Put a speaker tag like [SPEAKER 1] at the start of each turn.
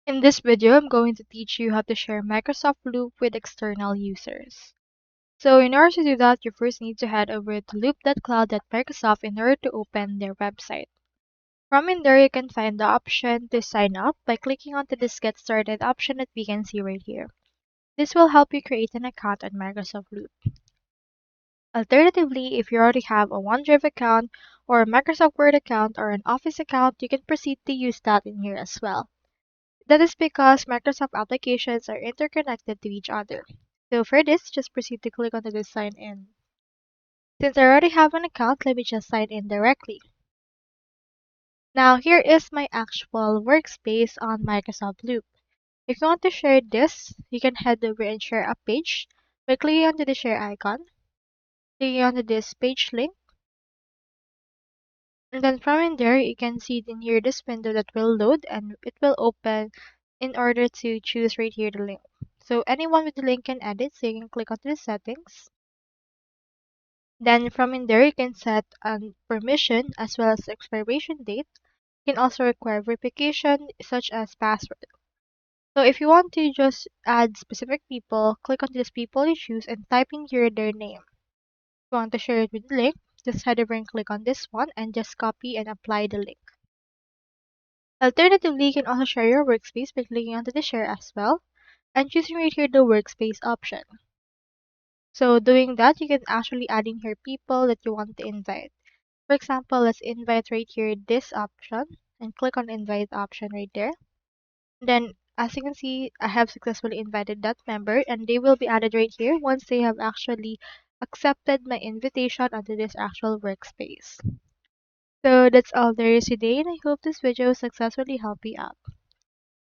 [SPEAKER 1] In this video, I'm going to teach you how to share Microsoft Loop with external users. So in order to do that, you first need to head over to loop.cloud.microsoft in order to open their website. From in there, you can find the option to sign up by clicking onto this Get Started option that we can see right here. This will help you create an account on Microsoft Loop. Alternatively, if you already have a OneDrive account or a Microsoft Word account or an Office account, you can proceed to use that in here as well. That is because Microsoft applications are interconnected to each other. So for this, just proceed to click on the sign in. Since I already have an account, let me just sign in directly. Now here is my actual workspace on Microsoft Loop. If you want to share this, you can head over and share a page by clicking onto the share icon, clicking onto this page link, and then from in there you can see in here this window that will load and it will open in order to choose right here the link. So anyone with the link can edit, so you can click onto the settings. Then from in there you can set permission as well as expiration date. You can also require verification such as password. So if you want to just add specific people, click on this people you choose and type in here their name. If you want to share it with the link, just head over and click on this one and just copy and apply the link. Alternatively, you can also share your workspace by clicking onto the share as well and choosing right here the workspace option. So doing that, you can actually add in here people that you want to invite. For example, let's invite right here this option and click on invite option right there. Then as you can see, I have successfully invited that member and they will be added right here once they have actually accepted my invitation onto this actual workspace. So that's all there is today and I hope this video successfully helped you out.